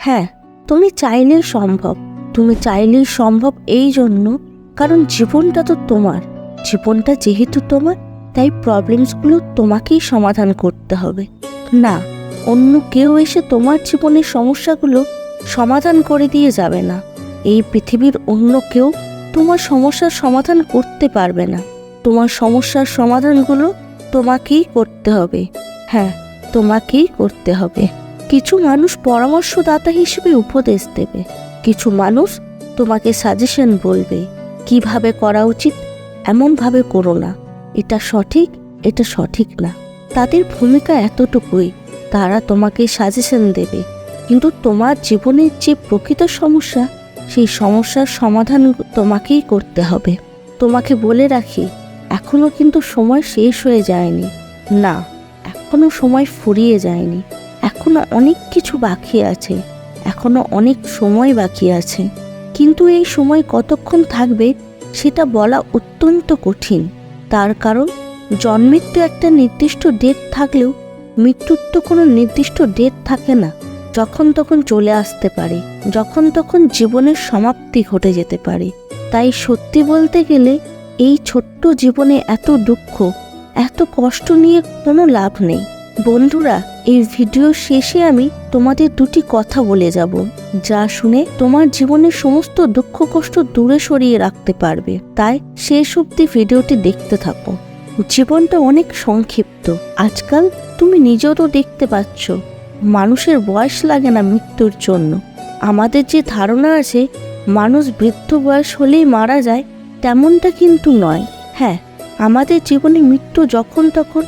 হ্যাঁ, তুমি চাইলেই সম্ভব। তুমি চাইলেই সম্ভব এই জন্য কারণ জীবনটা তো তোমার। জীবনটা যেহেতু তোমার, তাই প্রবলেমসগুলো তোমাকেই সমাধান করতে হবে। না, অন্য কেউ এসে তোমার জীবনের সমস্যাগুলো সমাধান করে দিয়ে যাবে না। এই পৃথিবীর অন্য কেউ তোমার সমস্যার সমাধান করতে পারবে না। তোমার সমস্যার সমাধানগুলো তোমাকেই করতে হবে। হ্যাঁ, তোমাকেই করতে হবে। কিছু মানুষ পরামর্শদাতা হিসেবে উপদেশ দেবে, কিছু মানুষ তোমাকে সাজেশন বলবে কিভাবে করা উচিত। এমনভাবে করো না, এটা সঠিক, এটা সঠিক না। তাদের ভূমিকা এতটুকুই, তারা তোমাকে সাজেশন দেবে, কিন্তু তোমার জীবনের যে প্রকৃত সমস্যা, সেই সমস্যার সমাধান তোমাকেই করতে হবে। তোমাকে বলে রাখি, এখনো কিন্তু সময় শেষ হয়ে যায়নি। না, এখনো সময় ফুরিয়ে যায়নি। এখনো অনেক কিছু বাকি আছে, এখনো অনেক সময় বাকি আছে। কিন্তু এই সময় কতক্ষণ থাকবে সেটা বলা অত্যন্ত কঠিন। তার কারণ জন্মের তো একটা নির্দিষ্ট ডেট থাকলেও মৃত্যুর তো কোনো নির্দিষ্ট ডেট থাকে না। যখন তখন চলে আসতে পারে, যখন তখন জীবনের সমাপ্তি ঘটে যেতে পারে। তাই সত্যি বলতে গেলে এই ছোট্ট জীবনে এত দুঃখ, এত কষ্ট নিয়ে কোনো লাভ নেই। বন্ধুরা, এই ভিডিও শেষে আমি তোমাদের দুটি কথা বলে যাব, যা শুনে তোমার জীবনের সমস্ত দুঃখ কষ্ট দূরে সরিয়ে রাখতে পারবে। তাই শেষ অবধি ভিডিওটি দেখতে থাকো। জীবনটা অনেক সংক্ষিপ্ত। আজকাল তুমি নিজেও তো দেখতে পাচ্ছ, মানুষের বয়স লাগে না মৃত্যুর জন্য। আমাদের যে ধারণা আছে মানুষ বৃদ্ধ বয়স হলেই মারা যায়, তেমনটা কিন্তু নয়। হ্যাঁ, আমাদের জীবনে মৃত্যু যখন তখন,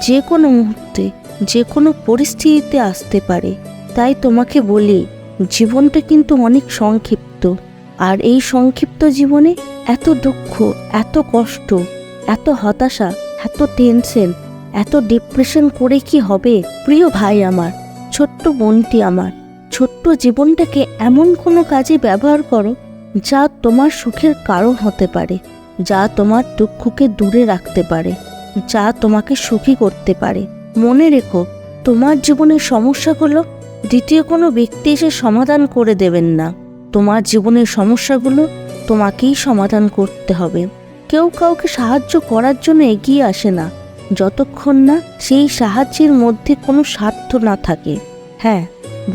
যে কোনো মুহূর্তে, যে কোনো পরিস্থিতিতে আসতে পারে। তাই তোমাকে বলি, জীবনটা কিন্তু অনেক সংক্ষিপ্ত। আর এই সংক্ষিপ্ত জীবনে এত দুঃখ, এত কষ্ট, এত হতাশা, এত টেনশন, এত ডিপ্রেশন করে কি হবে? প্রিয় ভাই আমার, ছোট্ট বোনটি আমার, ছোট্ট জীবনটাকে এমন কোনো কাজে ব্যবহার করো যা তোমার সুখের কারণ হতে পারে, যা তোমার দুঃখকে দূরে রাখতে পারে, যা তোমাকে সুখী করতে পারে। মনে রেখো, তোমার জীবনের সমস্যাগুলো দ্বিতীয় কোনো ব্যক্তি এসে সমাধান করে দেবেন না। তোমার জীবনের সমস্যাগুলো তোমাকেই সমাধান করতে হবে। কেউ কাউকে সাহায্য করার জন্য এগিয়ে আসে না যতক্ষণ না সেই সাহায্যের মধ্যে কোনো স্বার্থ না থাকে। হ্যাঁ,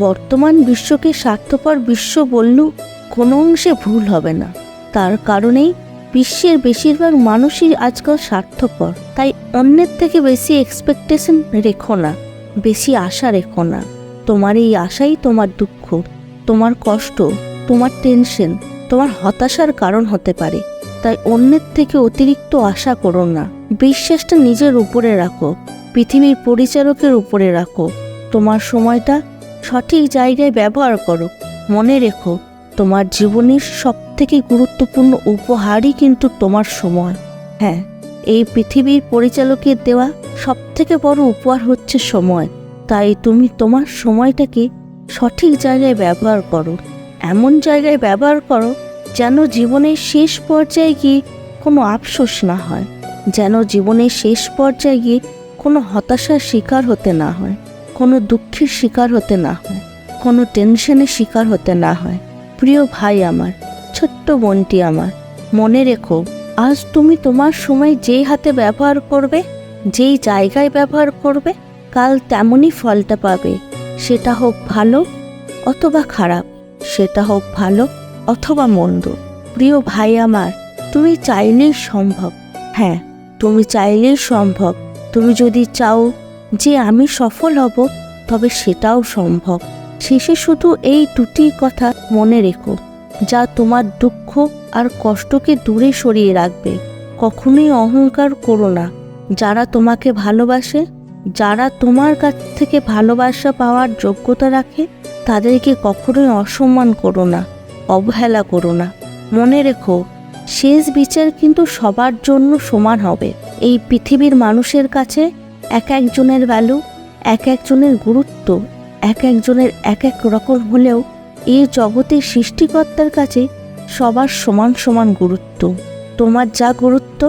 বর্তমান বিশ্বকে স্বার্থপর বিশ্ব বললেও কোনো অংশে ভুল হবে না। তার কারণেই বিশ্বের বেশিরভাগ মানুষই আজকাল স্বার্থপর। তাই অন্যের থেকে বেশি এক্সপেকটেশন রেখো না, বেশি আশা রেখো না। তোমার এই আশাই তোমার দুঃখ, তোমার কষ্ট, তোমার টেনশন, তোমার হতাশার কারণ হতে পারে। তাই অন্যের থেকে অতিরিক্ত আশা করো না। বিশ্বাসটা নিজের উপরে রাখো, পৃথিবীর পরিচালকের উপরে রাখো। তোমার সময়টা সঠিক জায়গায় ব্যবহার করো। মনে রেখো, তোমার জীবনের সবথেকে গুরুত্বপূর্ণ উপহারই কিন্তু তোমার সময়। হ্যাঁ, এই পৃথিবীর পরিচালকের দেওয়া সবথেকে বড় উপহার হচ্ছে সময়। তাই তুমি তোমার সময়টাকে সঠিক জায়গায় ব্যবহার করো। এমন জায়গায় ব্যবহার করো যেন জীবনের শেষ পর্যায়ে গিয়ে কোনো আফসোস না হয়, যেন জীবনের শেষ পর্যায়ে গিয়ে কোনো হতাশার শিকার হতে না হয়, কোনো দুঃখের শিকার হতে না হয়, কোনো টেনশনের শিকার হতে না হয়। প্রিয় ভাই আমার, ছোট্ট বোনটি আমার, মনে রেখো, আজ তুমি তোমার সময় যেই হাতে ব্যবহার করবে, যেই জায়গায় ব্যবহার করবে, কাল তেমনই ফলটা পাবে। সেটা হোক ভালো অথবা খারাপ, সেটা হোক ভালো অথবা মন্দ। প্রিয় ভাই আমার, তুমি চাইলেই সম্ভব। হ্যাঁ, তুমি চাইলেই সম্ভব। তুমি যদি চাও যে আমি সফল হব, তবে সেটাও সম্ভব। শেষে শুধু এই দুটি কথা মনে রেখো, যা তোমার দুঃখ আর কষ্টকে দূরে সরিয়ে রাখবে। কখনোই অহংকার করো না। যারা তোমাকে ভালোবাসে, যারা তোমার কাছ থেকে ভালোবাসা পাওয়ার যোগ্যতা রাখে, তাদেরকে কখনোই অসম্মান করো না, অবহেলা করো না। মনে রেখো, শেষ বিচার কিন্তু সবার জন্য সমান হবে। এই পৃথিবীর মানুষের কাছে এক একজনের ভ্যালু, এক একজনের গুরুত্ব এক একজনের এক এক রকম হলেও এই জগতের সৃষ্টিকর্তার কাছে সবার সমান সমান গুরুত্ব। তোমার যা গুরুত্ব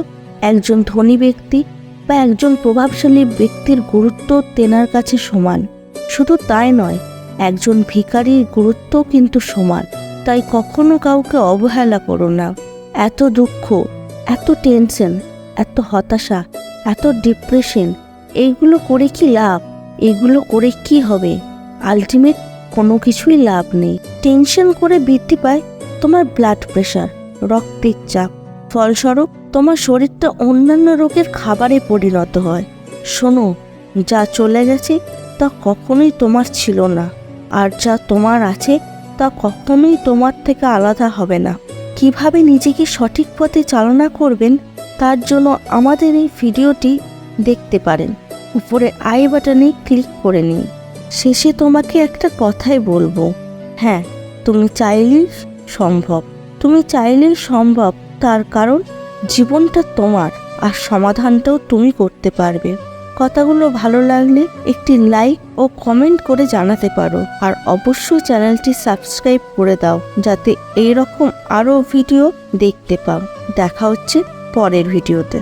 একজন ধনী ব্যক্তি বা একজন প্রভাবশালী ব্যক্তির গুরুত্ব তেনার কাছে সমান। শুধু তাই নয়, একজন ভিখারির গুরুত্বও কিন্তু সমান। তাই কখনো কাউকে অবহেলা করো না। এত দুঃখ, এত টেনশন, এত হতাশা, এত ডিপ্রেশন, এইগুলো করে কি লাভ? এগুলো করে কি হবে? আলটিমেট কোনো কিছুই লাভ নেই। টেনশন করে বৃদ্ধি পায় তোমার ব্লাড প্রেশার, রক্তের চাপ। ফলস্বরূপ তোমার শরীরটা অন্যান্য রোগের খাবারে পরিণত হয়। শোনো, যা চলে গেছে তা কখনোই তোমার ছিল না, আর যা তোমার আছে তা কখনোই তোমার থেকে আলাদা হবে না। কিভাবে নিজেকে সঠিক পথে চালনা করবেন তার জন্য আমাদের এই ভিডিওটি দেখতে পারেন। উপরে আই বাটনে ক্লিক করে নিন। শেষে তোমাকে একটা কথাই বলবো, হ্যাঁ, তুমি চাইলেই সম্ভব। তুমি চাইলেই সম্ভব, তার কারণ জীবনটা তোমার, আর সমাধানটাও তুমি করতে পারবে। কথাগুলো ভালো লাগলে একটি লাইক ও কমেন্ট করে জানাতে পারো, আর অবশ্যই চ্যানেলটি সাবস্ক্রাইব করে দাও যাতে এইরকম আরও ভিডিও দেখতে পাও। দেখা হচ্ছে পরের ভিডিওতে।